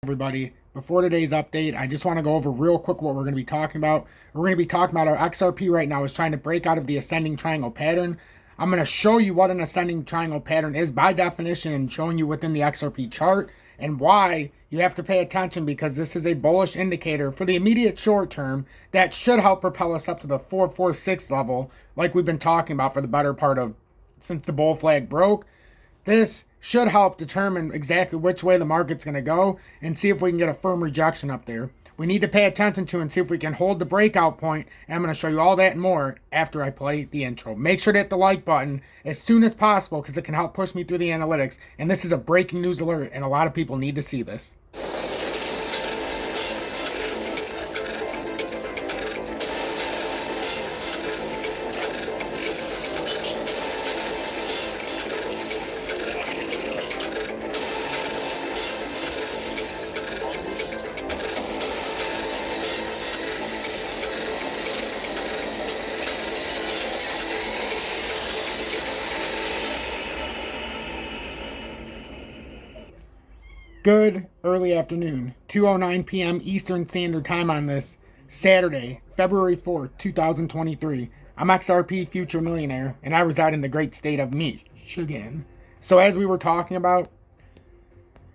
Everybody, before today's update, I just want to go over real quick what we're going to be talking about. We're going to be talking about our XRP right now is trying to break out of the ascending triangle pattern. I'm going to show you what an ascending triangle pattern is by definition and showing you within the XRP chart and why you have to pay attention, because this is a bullish indicator for the immediate short term that should help propel us up to the 446 level like we've been talking about for the better part of since the bull flag broke. This should help determine exactly which way the market's going to go and see if we can get a firm rejection up there. We need to pay attention to and see if we can hold the breakout point, and I'm going to show you all that and more after I play the intro. Make sure to hit the like button as soon as possible because it can help push me through the analytics, and this is a breaking news alert and a lot of people need to see this. Good early afternoon, 2:09 p.m. Eastern Standard Time on this Saturday, February 4th, 2023. I'm XRP Future Millionaire, and I reside in the great state of Michigan. So as we were talking about,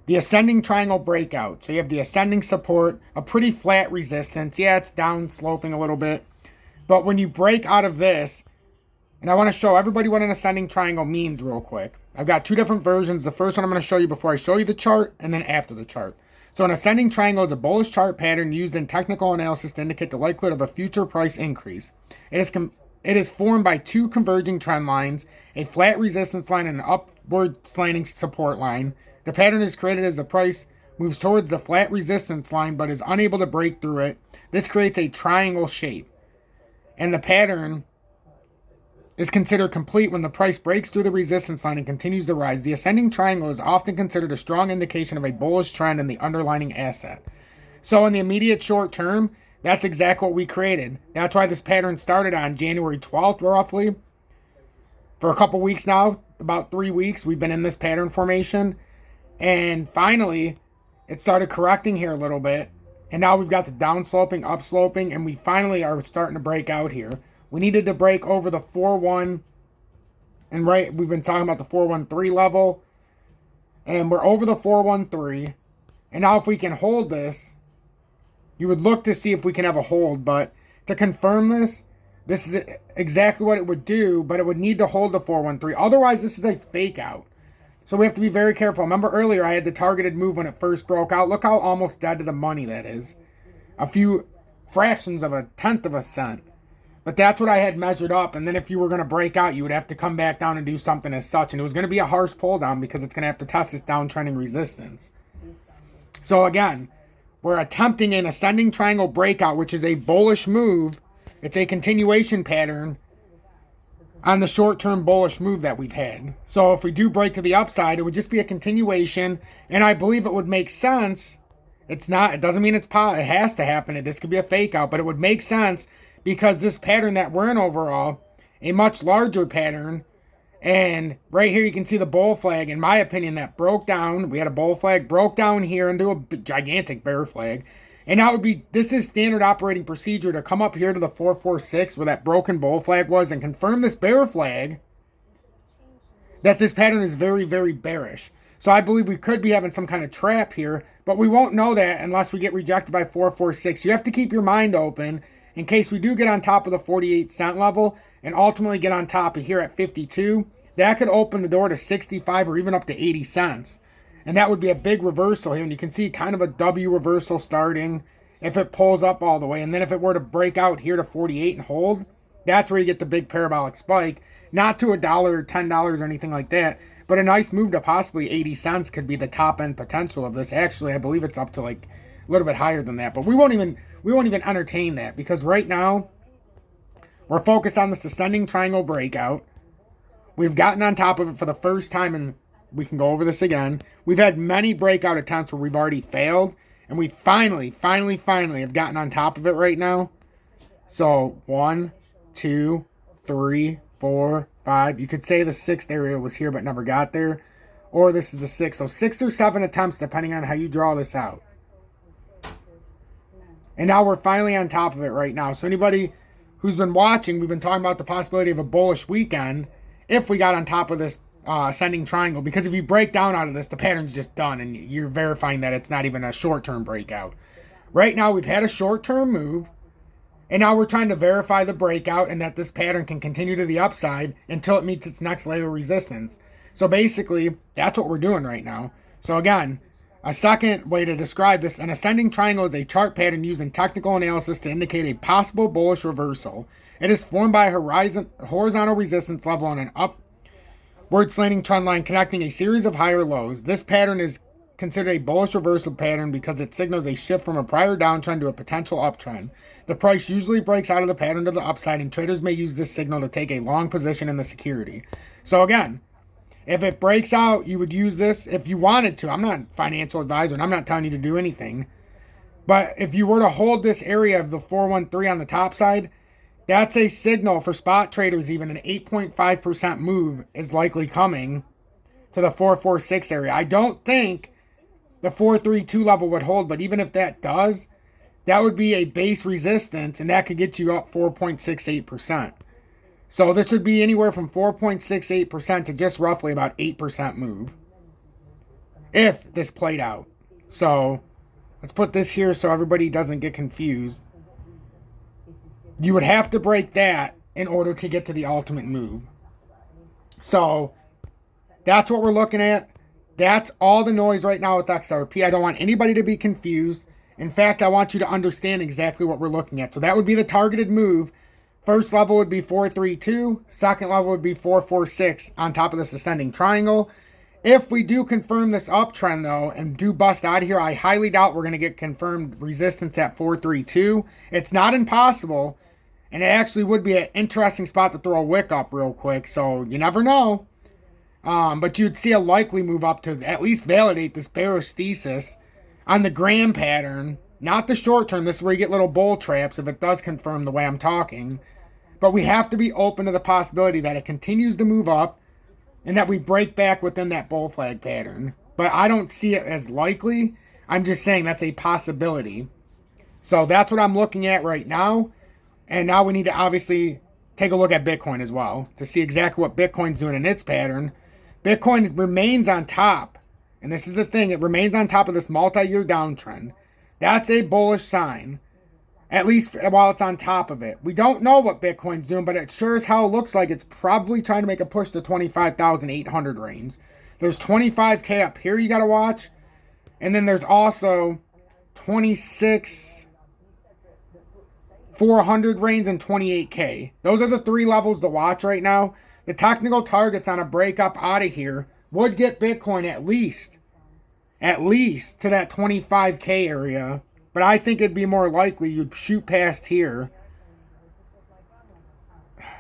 the ascending triangle breakout. So you have the ascending support, a pretty flat resistance. Yeah, it's down sloping a little bit. But when you break out of this, and I want to show everybody what an ascending triangle means real quick. I've got two different versions. The first one I'm going to show you before I show you the chart, and then after the chart. So an ascending triangle is a bullish chart pattern used in technical analysis to indicate the likelihood of a future price increase. It is formed by two converging trend lines, a flat resistance line and an upward slanting support line. The pattern is created as the price moves towards the flat resistance line but is unable to break through it. This creates a triangle shape. And the pattern is considered complete when the price breaks through the resistance line and continues to rise. The ascending triangle is often considered a strong indication of a bullish trend in the underlying asset. So in the immediate short term, that's exactly what we created. That's why this pattern started on January 12th, roughly. For a couple weeks now, about 3 weeks, we've been in this pattern formation. And finally, it started correcting here a little bit. And now we've got the downsloping, upsloping, and we finally are starting to break out here. We needed to break over the 4-1, and right, we've been talking about the 413 level, and we're over the 413, and now if we can hold this, you would look to see if we can have a hold, but to confirm this is exactly what it would do, but it would need to hold the 413, otherwise this is a fake out. So we have to be very careful. Remember earlier I had the targeted move when it first broke out. Look how almost dead to the money that is. A few fractions of a tenth of a cent. But that's what I had measured up, and then if you were going to break out, you would have to come back down and do something as such, and it was going to be a harsh pull down because it's going to have to test this downtrending resistance. So again, we're attempting an ascending triangle breakout, which is a bullish move. It's a continuation pattern on the short-term bullish move that we've had. So if we do break to the upside, it would just be a continuation, and I believe it would make sense. It doesn't mean it has to happen. This could be a fake out, but it would make sense because this pattern that we're in overall, a much larger pattern, and right here you can see the bull flag, in my opinion, that broke down. We had a bull flag, broke down here into a gigantic bear flag. And that would be, this is standard operating procedure to come up here to the 446 where that broken bull flag was and confirm this bear flag that this pattern is very, very bearish. So I believe we could be having some kind of trap here, but we won't know that unless we get rejected by 446. You have to keep your mind open in case we do get on top of the 48 cent level and ultimately get on top of here at 52, that could open the door to 65 or even up to 80 cents. And that would be a big reversal here. And you can see kind of a W reversal starting if it pulls up all the way. And then if it were to break out here to 48 and hold, that's where you get the big parabolic spike. Not to $1 or $10 or anything like that, but a nice move to possibly 80 cents could be the top end potential of this. Actually, I believe it's up to like a little bit higher than that, but we won't even entertain that because right now we're focused on this ascending triangle breakout. We've gotten on top of it for the first time, and we can go over this again. We've had many breakout attempts where we've already failed, and we finally have gotten on top of it right now. So 1, 2, 3, 4, 5. You could say the 6th area was here but never got there. Or this is the 6th. So 6 or 7 attempts depending on how you draw this out. And now we're finally on top of it right now. So anybody who's been watching, we've been talking about the possibility of a bullish weekend if we got on top of this ascending triangle. Because if you break down out of this, the pattern's just done, and you're verifying that it's not even a short-term breakout. Right now, we've had a short-term move, and now we're trying to verify the breakout and that this pattern can continue to the upside until it meets its next layer of resistance. So basically, that's what we're doing right now. So again, a second way to describe this, an ascending triangle is a chart pattern used in technical analysis to indicate a possible bullish reversal. It is formed by a horizontal resistance level on an upward slanting trend line connecting a series of higher lows. This pattern is considered a bullish reversal pattern because it signals a shift from a prior downtrend to a potential uptrend. The price usually breaks out of the pattern to the upside, and traders may use this signal to take a long position in the security. So again, if it breaks out, you would use this if you wanted to. I'm not a financial advisor, and I'm not telling you to do anything. But if you were to hold this area of the 413 on the top side, that's a signal for spot traders. Even an 8.5% move is likely coming to the 446 area. I don't think the 432 level would hold, but even if that does, that would be a base resistance, and that could get you up 4.68%. So this would be anywhere from 4.68% to just roughly about 8% move if this played out. So let's put this here so everybody doesn't get confused. You would have to break that in order to get to the ultimate move. So that's what we're looking at. That's all the noise right now with XRP. I don't want anybody to be confused. In fact, I want you to understand exactly what we're looking at. So that would be the targeted move. First level would be 432. Second level would be 446 on top of this ascending triangle. If we do confirm this uptrend, though, and do bust out of here, I highly doubt we're going to get confirmed resistance at 432. It's not impossible, and it actually would be an interesting spot to throw a wick up real quick, so you never know. But you'd see a likely move up to at least validate this bearish thesis on the gram pattern, not the short term. This is where you get little bull traps if it does confirm the way I'm talking. But we have to be open to the possibility that it continues to move up and that we break back within that bull flag pattern. But I don't see it as likely. I'm just saying that's a possibility. So that's what I'm looking at right now. And now we need to obviously take a look at Bitcoin as well to see exactly what Bitcoin's doing in its pattern. Bitcoin remains on top. And this is the thing. It remains on top of this multi-year downtrend. That's a bullish sign. At least while it's on top of it. We don't know what Bitcoin's doing, but it sure as hell looks like it's probably trying to make a push to 25,800 range. There's 25K up here you got to watch. And then there's also 26,400 range and 28K. Those are the three levels to watch right now. The technical targets on a breakup out of here would get Bitcoin at least to that 25K area. But I think it'd be more likely you'd shoot past here.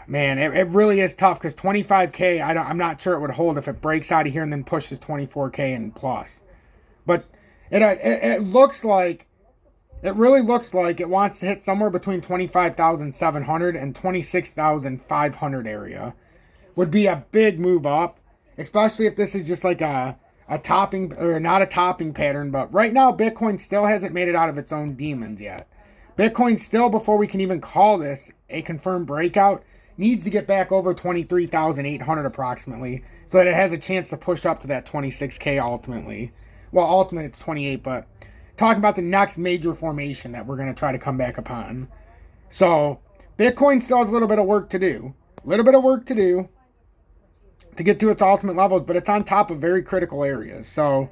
Man, it really is tough because 25K, I'm not sure it would hold if it breaks out of here and then pushes 24K and plus. But it looks like, it really looks like it wants to hit somewhere between 25,700 and 26,500 area. Would be a big move up, especially if this is just like a topping, or not a topping pattern, but right now Bitcoin still hasn't made it out of its own demons yet. Bitcoin still, before we can even call this a confirmed breakout, needs to get back over 23,800 approximately, so that it has a chance to push up to that 26K ultimately. Well, ultimately it's 28, but talking about the next major formation that we're going to try to come back upon. So Bitcoin still has a little bit of work to do. To get to its ultimate levels, but it's on top of very critical areas. So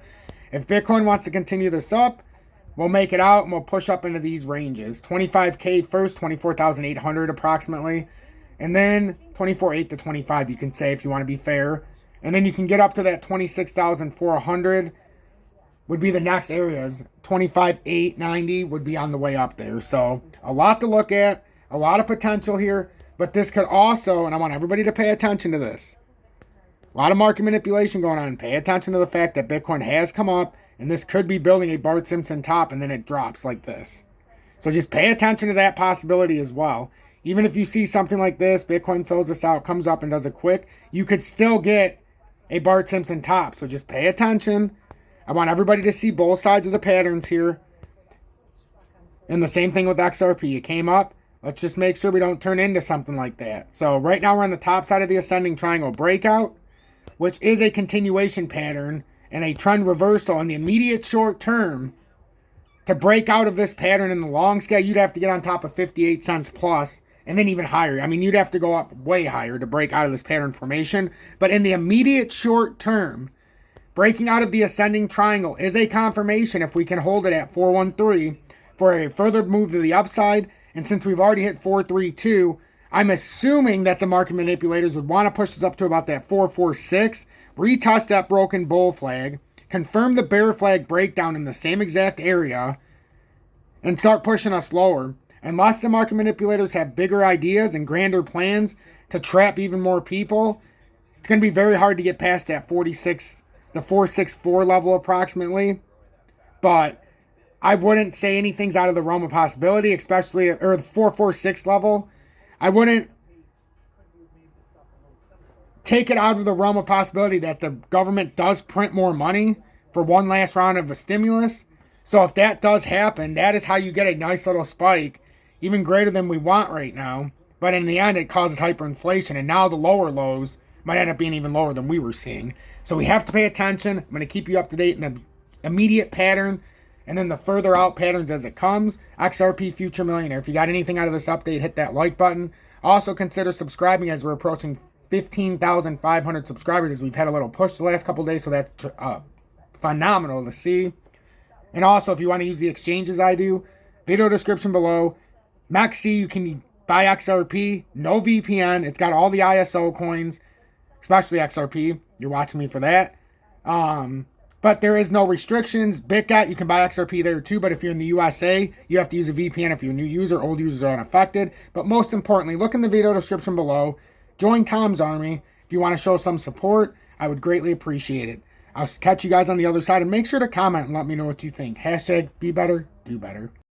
if Bitcoin wants to continue this up, we'll make it out and we'll push up into these ranges. 25K first, 24,800 approximately, and then 24.8 to 25 you can say if you want to be fair. And then you can get up to that 26,400 would be the next areas. 25,890 would be on the way up there. So a lot to look at, a lot of potential here, but this could also, and I want everybody to pay attention to this, a lot of market manipulation going on. Pay attention to the fact that Bitcoin has come up, and this could be building a Bart Simpson top, and then it drops like this. So just pay attention to that possibility as well. Even if you see something like this, Bitcoin fills this out, comes up and does it quick, you could still get a Bart Simpson top. So just pay attention. I want everybody to see both sides of the patterns here. And the same thing with XRP. It came up. Let's just make sure we don't turn into something like that. So right now we're on the top side of the ascending triangle breakout, which is a continuation pattern and a trend reversal in the immediate short term. To break out of this pattern in the long scale, you'd have to get on top of 58 cents plus, and then even higher. I mean, you'd have to go up way higher to break out of this pattern formation. But in the immediate short term, breaking out of the ascending triangle is a confirmation if we can hold it at 413 for a further move to the upside. And since we've already hit 432, I'm assuming that the market manipulators would want to push us up to about that 446, retest that broken bull flag, confirm the bear flag breakdown in the same exact area, and start pushing us lower. Unless the market manipulators have bigger ideas and grander plans to trap even more people, it's going to be very hard to get past that 46, the 464 level approximately. But I wouldn't say anything's out of the realm of possibility, especially at the 446 level. I wouldn't take it out of the realm of possibility that the government does print more money for one last round of a stimulus. So if that does happen, that is how you get a nice little spike, even greater than we want right now. But in the end, it causes hyperinflation, and now the lower lows might end up being even lower than we were seeing. So we have to pay attention. I'm going to keep you up to date in the immediate pattern and then the further out patterns as it comes. XRP Future Millionaire. If you got anything out of this update, hit that like button. Also consider subscribing as we're approaching 15,500 subscribers, as we've had a little push the last couple of days, so that's phenomenal to see. And also, if you want to use the exchanges I do, video description below. Maxi, you can buy XRP, no VPN. It's got all the ISO coins, especially XRP. You're watching me for that. But there is no restrictions. BitGet, you can buy XRP there too, but if you're in the USA, you have to use a VPN if you're a new user. Old users are unaffected. But most importantly, look in the video description below. Join Tom's Army. If you want to show some support, I would greatly appreciate it. I'll catch you guys on the other side, and make sure to comment and let me know what you think. Hashtag be better, do better.